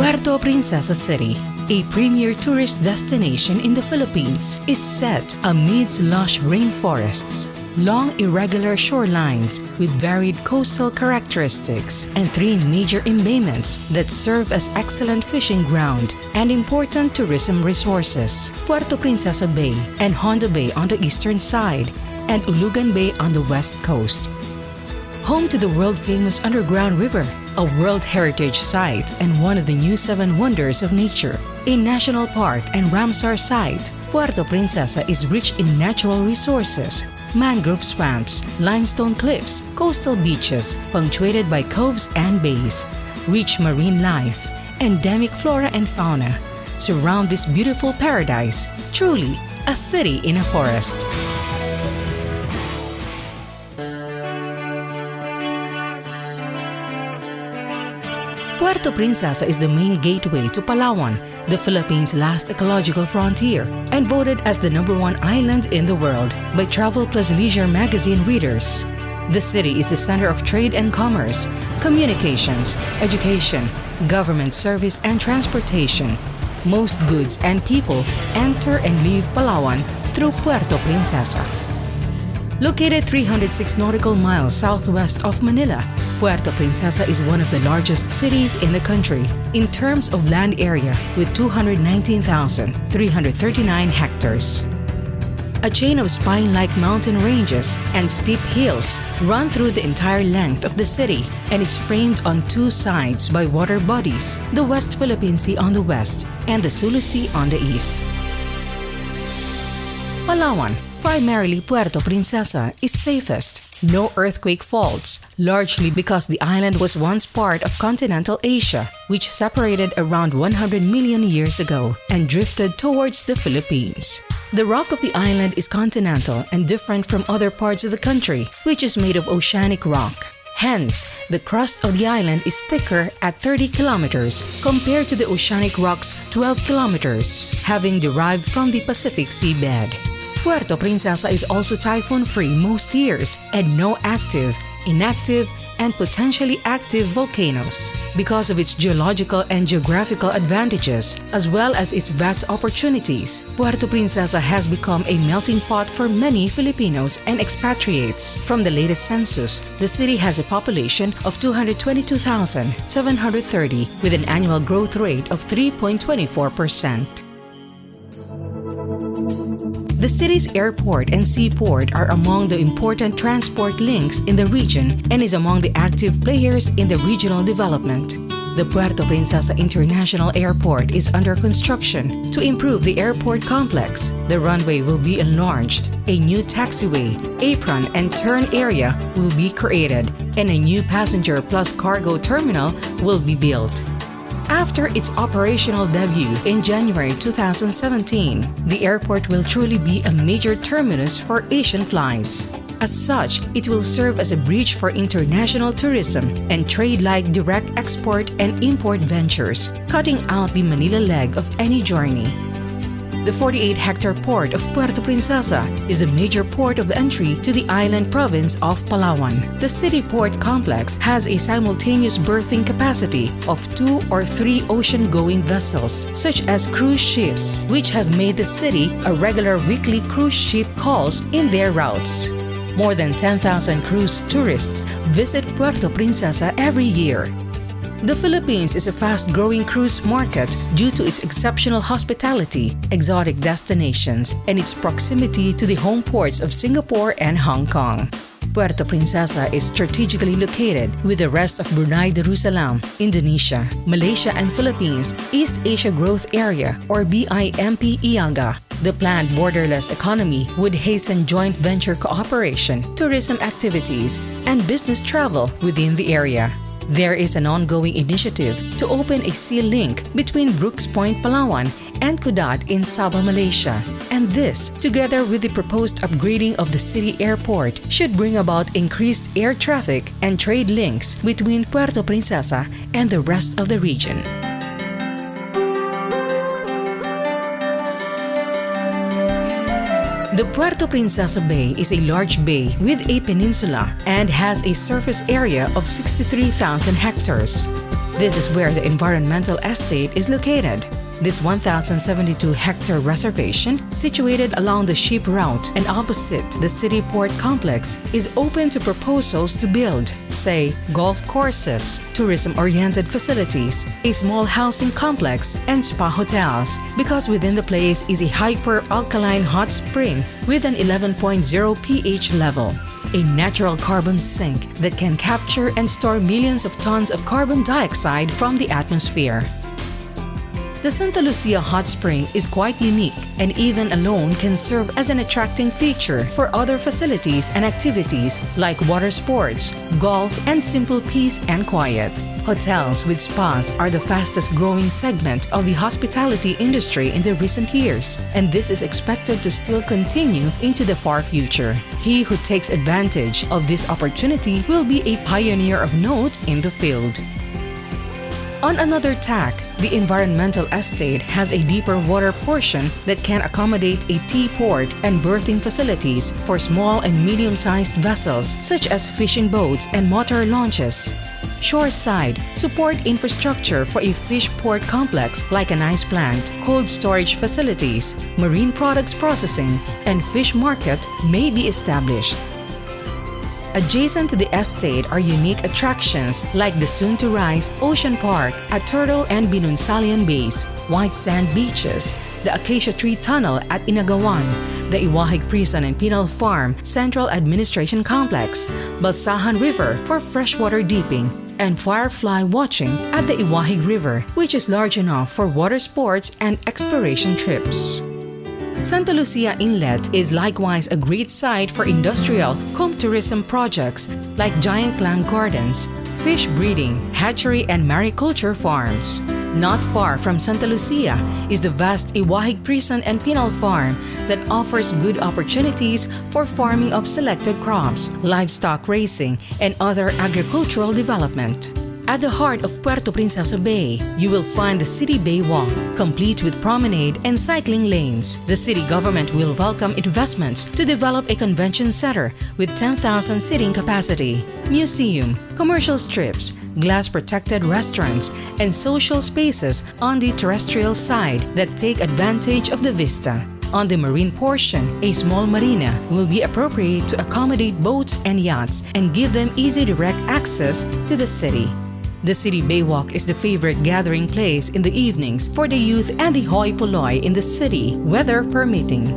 Puerto Princesa City, a premier tourist destination in the Philippines, is set amidst lush rainforests, long irregular shorelines with varied coastal characteristics, and three major embayments that serve as excellent fishing ground and important tourism resources: Puerto Princesa Bay and Hondo Bay on the eastern side, and Ulugan Bay on the west coast. Home to the world-famous underground river, a World Heritage Site and one of the new 7 wonders of nature, a national park and Ramsar site, Puerto Princesa is rich in natural resources: mangrove swamps, limestone cliffs, coastal beaches punctuated by coves and bays, rich marine life, endemic flora and fauna surround this beautiful paradise, truly a city in a forest. Puerto Princesa is the main gateway to Palawan, the Philippines' last ecological frontier, and voted as the #1 island in the world by Travel Plus Leisure magazine readers. The city is the center of trade and commerce, communications, education, government service and transportation. Most goods and people enter and leave Palawan through Puerto Princesa. Located 306 nautical miles southwest of Manila, Puerto Princesa is one of the largest cities in the country in terms of land area with 219,339 hectares. A chain of spine-like mountain ranges and steep hills run through the entire length of the city and is framed on 2 sides by water bodies, the West Philippine Sea on the west and the Sulu Sea on the east. Palawan, primarily Puerto Princesa, is safest. No earthquake faults, largely because the island was once part of continental Asia, which separated around 100 million years ago and drifted towards the Philippines. The rock of the island is continental and different from other parts of the country, which is made of oceanic rock. Hence, the crust of the island is thicker at 30 kilometers compared to the oceanic rock's 12 kilometers, having derived from the Pacific seabed. Puerto Princesa is also typhoon-free most years and no active, inactive, and potentially active volcanoes. Because of its geological and geographical advantages, as well as its vast opportunities, Puerto Princesa has become a melting pot for many Filipinos and expatriates. From the latest census, the city has a population of 222,730 with an annual growth rate of 3.24%. The city's airport and seaport are among the important transport links in the region and is among the active players in the regional development. The Puerto Princesa International Airport is under construction to improve the airport complex. The runway will be enlarged, a new taxiway, apron and turn area will be created, and a new passenger plus cargo terminal will be built. After its operational debut in January 2017, the airport will truly be a major terminus for Asian flights. As such, it will serve as a bridge for international tourism and trade like direct export and import ventures, cutting out the Manila leg of any journey. The 48-hectare port of Puerto Princesa is a major port of entry to the island province of Palawan. The city port complex has a simultaneous berthing capacity of 2 or 3 ocean-going vessels, such as cruise ships, which have made the city a regular weekly cruise ship calls in their routes. More than 10,000 cruise tourists visit Puerto Princesa every year. The Philippines is a fast-growing cruise market due to its exceptional hospitality, exotic destinations, and its proximity to the home ports of Singapore and Hong Kong. Puerto Princesa is strategically located with the rest of Brunei Darussalam, Indonesia, Malaysia and Philippines East Asia Growth Area or bimp-eaga. The planned borderless economy would hasten joint venture cooperation, tourism activities, and business travel within the area. There is an ongoing initiative to open a sea link between Brooks Point, Palawan and Kudat in Sabah, Malaysia. And this, together with the proposed upgrading of the city airport, should bring about increased air traffic and trade links between Puerto Princesa and the rest of the region. The Puerto Princesa Bay is a large bay with a peninsula and has a surface area of 63,000 hectares. This is where the environmental estate is located. This 1,072-hectare reservation, situated along the ship route and opposite the city port complex, is open to proposals to build, say, golf courses, tourism-oriented facilities, a small housing complex, and spa hotels, because within the place is a hyper-alkaline hot spring with an 11.0 pH level, a natural carbon sink that can capture and store millions of tons of carbon dioxide from the atmosphere. The Santa Lucia Hot Spring is quite unique and even alone can serve as an attracting feature for other facilities and activities like water sports, golf, and simple peace and quiet. Hotels with spas are the fastest growing segment of the hospitality industry in the recent years, and this is expected to still continue into the far future. He who takes advantage of this opportunity will be a pioneer of note in the field. On another tack, the environmental estate has a deeper water portion that can accommodate a T-port and berthing facilities for small and medium-sized vessels such as fishing boats and motor launches. Shoreside, support infrastructure for a fish port complex like an ice plant, cold storage facilities, marine products processing, and fish market may be established. Adjacent to the estate are unique attractions like the soon-to-rise Ocean Park at Turtle and Binunsalian Bays, white sand beaches, the Acacia Tree Tunnel at Inagawan, the Iwahig Prison and Penal Farm Central Administration Complex, Balsahan River for freshwater dipping, and firefly watching at the Iwahig River, which is large enough for water sports and exploration trips. Santa Lucia Inlet is likewise a great site for industrial tourism projects like giant clam gardens, fish breeding, hatchery, and mariculture farms. Not far from Santa Lucia is the vast Iwahig Prison and Penal Farm that offers good opportunities for farming of selected crops, livestock raising, and other agricultural development. At the heart of Puerto Princesa Bay, you will find the City Bay Walk, complete with promenade and cycling lanes. The city government will welcome investments to develop a convention center with 10,000 seating capacity, museum, commercial strips, glass-protected restaurants, and social spaces on the terrestrial side that take advantage of the vista. On the marine portion, a small marina will be appropriate to accommodate boats and yachts and give them easy direct access to the city. The City Bay Walk is the favorite gathering place in the evenings for the youth and the hoi polloi in the city, weather permitting.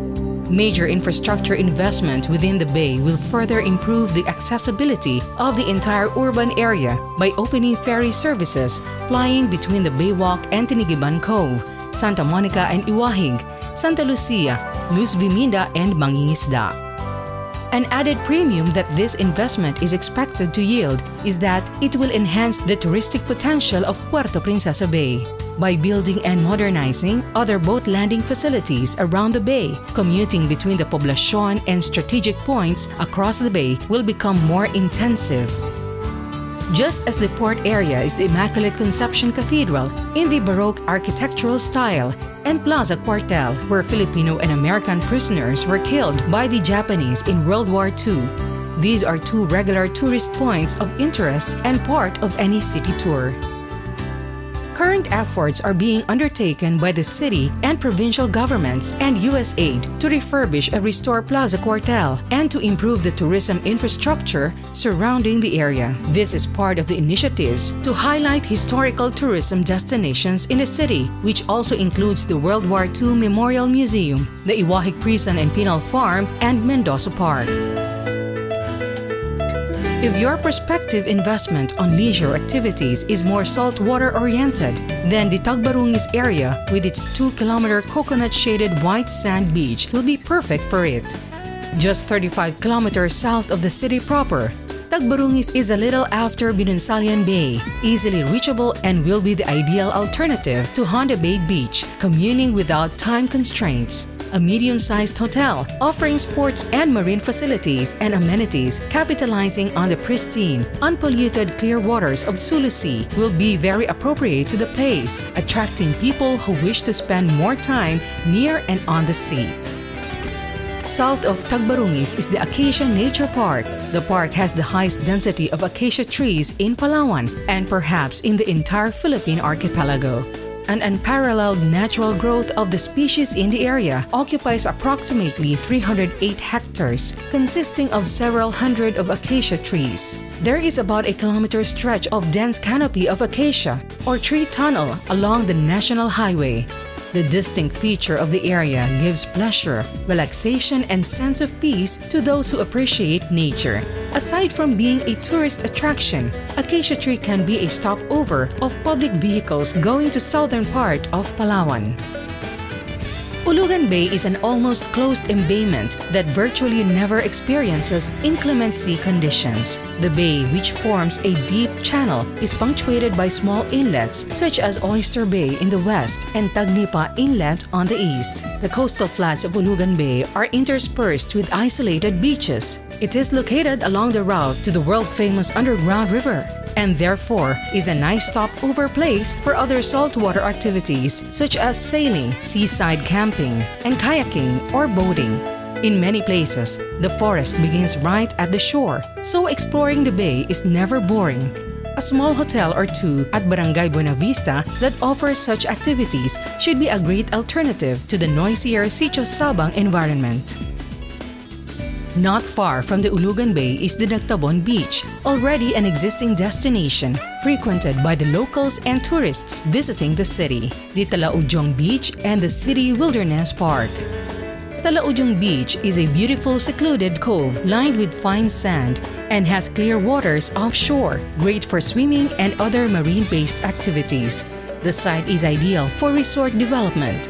Major infrastructure investment within the bay will further improve the accessibility of the entire urban area by opening ferry services plying between the Baywalk and Tinigiban Cove, Santa Monica and Iwahig, Santa Lucia, Luz Viminda, and Mangingisda. An added premium that this investment is expected to yield is that it will enhance the touristic potential of Puerto Princesa Bay. By building and modernizing other boat landing facilities around the bay, commuting between the poblacion and strategic points across the bay will become more intensive. Just as the port area is the Immaculate Conception Cathedral in the Baroque architectural style, and Plaza Cuartel, where Filipino and American prisoners were killed by the Japanese in World War II. These are two regular tourist points of interest and part of any city tour. Current efforts are being undertaken by the city and provincial governments and USAID to refurbish and restore Plaza Cuartel and to improve the tourism infrastructure surrounding the area. This is part of the initiatives to highlight historical tourism destinations in the city, which also includes the World War II Memorial Museum, the Iwahig Prison and Penal Farm, and Mendoza Park. If your prospective investment on leisure activities is more saltwater-oriented, then the Tagbarungis area with its 2-kilometer coconut-shaded white sand beach will be perfect for it. Just 35 kilometers south of the city proper, Tagbarungis is a little after Binunsalian Bay, easily reachable, and will be the ideal alternative to Honda Bay Beach, commuting without time constraints. A medium-sized hotel offering sports and marine facilities and amenities capitalizing on the pristine, unpolluted clear waters of Sulu Sea will be very appropriate to the place, attracting people who wish to spend more time near and on the sea. South of Tagbarungis is the Acacia Nature Park. The park has the highest density of acacia trees in Palawan and perhaps in the entire Philippine archipelago. An unparalleled natural growth of the species in the area occupies approximately 308 hectares, consisting of several hundred of acacia trees. There is about a kilometer stretch of dense canopy of acacia or tree tunnel along the national highway. The distinct feature of the area gives pleasure, relaxation, and sense of peace to those who appreciate nature. Aside from being a tourist attraction, Acacia Tree can be a stopover of public vehicles going to southern part of Palawan. Ulugan Bay is an almost closed embayment that virtually never experiences inclement sea conditions. The bay, which forms a deep channel, is punctuated by small inlets such as Oyster Bay in the west and Tagnipa Inlet on the east. The coastal flats of Ulugan Bay are interspersed with isolated beaches. It is located along the route to the world-famous underground river, and therefore is a nice stopover place for other saltwater activities such as sailing, seaside camping, and kayaking or boating. In many places, the forest begins right at the shore, so exploring the bay is never boring. A small hotel or two at Barangay Buenavista that offers such activities should be a great alternative to the noisier Sitio Sabang environment. Not far from the Ulugan Bay is the Nagtabon Beach, already an existing destination frequented by the locals and tourists visiting the city, the Talaujong Beach and the City Wilderness Park. Talaujong Beach is a beautiful secluded cove lined with fine sand and has clear waters offshore, great for swimming and other marine-based activities. The site is ideal for resort development.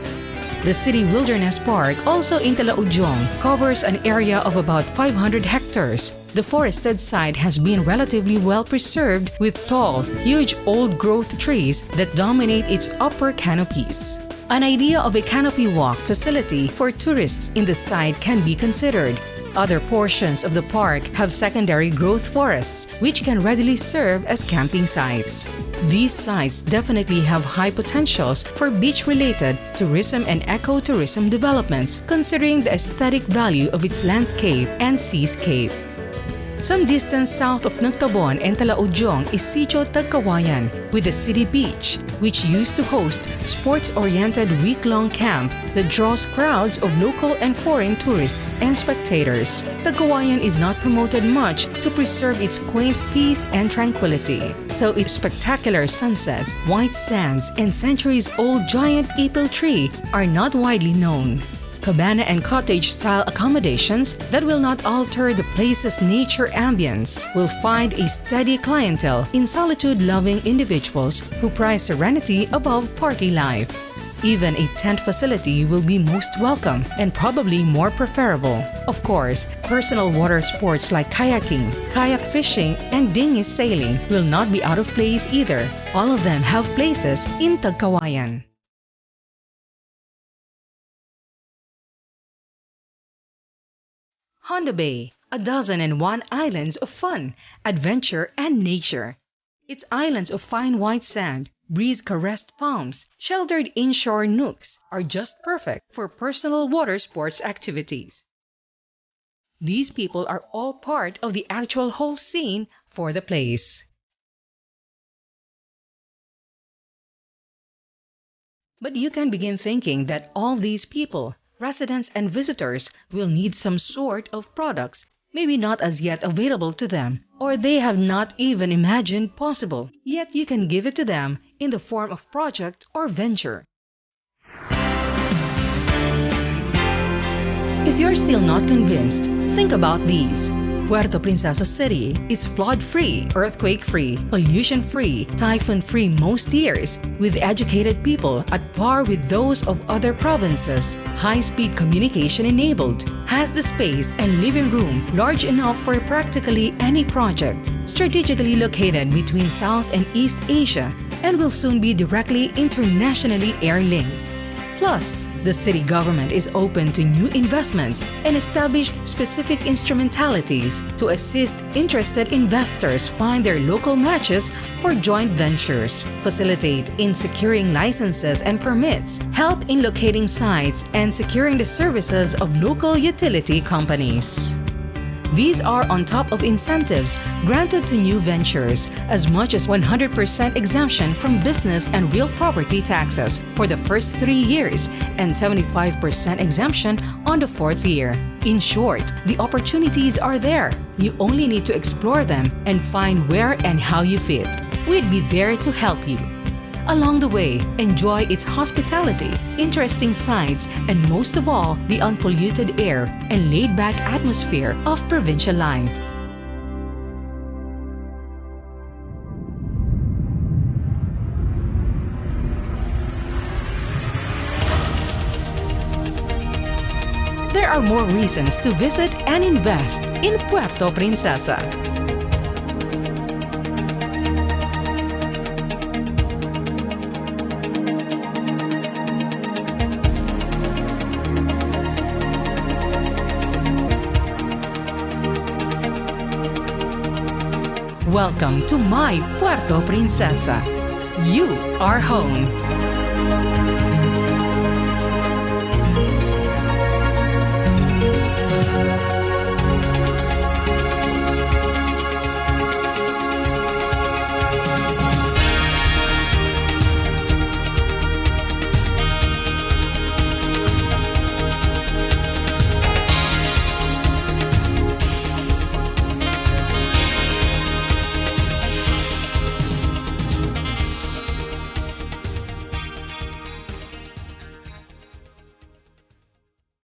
The City Wilderness Park, also in Talaujong, covers an area of about 500 hectares. The forested site has been relatively well preserved with tall, huge old-growth trees that dominate its upper canopies. An idea of a canopy walk facility for tourists in the site can be considered. Other portions of the park have secondary growth forests which can readily serve as camping sites. These sites definitely have high potentials for beach-related tourism and ecotourism developments considering the aesthetic value of its landscape and seascape. Some distance south of Nagtabon and Talaujong is Sitio Tagkawayan with the city beach, which used to host sports-oriented week-long camp that draws crowds of local and foreign tourists and spectators. Tagkawayan is not promoted much to preserve its quaint peace and tranquility, so its spectacular sunsets, white sands, and centuries-old giant ipil tree are not widely known. Cabana and cottage-style accommodations that will not alter the place's nature ambience will find a steady clientele in solitude-loving individuals who prize serenity above party life. Even a tent facility will be most welcome and probably more preferable. Of course, personal water sports like kayaking, kayak fishing, and dinghy sailing will not be out of place either. All of them have places in Tagkawayan. Honda Bay, 1,001 islands of fun, adventure, and nature. Its islands of fine white sand, breeze-caressed palms, sheltered inshore nooks are just perfect for personal water sports activities. These people are all part of the actual whole scene for the place. But you can begin thinking that all these people, residents and visitors, will need some sort of products, maybe not as yet available to them, or they have not even imagined possible, yet you can give it to them in the form of project or venture. If you're still not convinced, think about these. Puerto Princesa City is flood-free, earthquake-free, pollution-free, typhoon-free most years, with educated people at par with those of other provinces, high-speed communication enabled, has the space and living room large enough for practically any project, strategically located between South and East Asia, and will soon be directly internationally air-linked. Plus, The city government is open to new investments and established specific instrumentalities to assist interested investors find their local matches for joint ventures, facilitate in securing licenses and permits, help in locating sites and securing the services of local utility companies. These are on top of incentives granted to new ventures, as much as 100% exemption from business and real property taxes for the first 3 years and 75% exemption on the 4th year. In short, the opportunities are there. You only need to explore them and find where and how you fit. We'd be there to help you. Along the way, enjoy its hospitality, interesting sights, and most of all, the unpolluted air and laid-back atmosphere of provincial life. There are more reasons to visit and invest in Puerto Princesa. Welcome to my Puerto Princesa. You are home.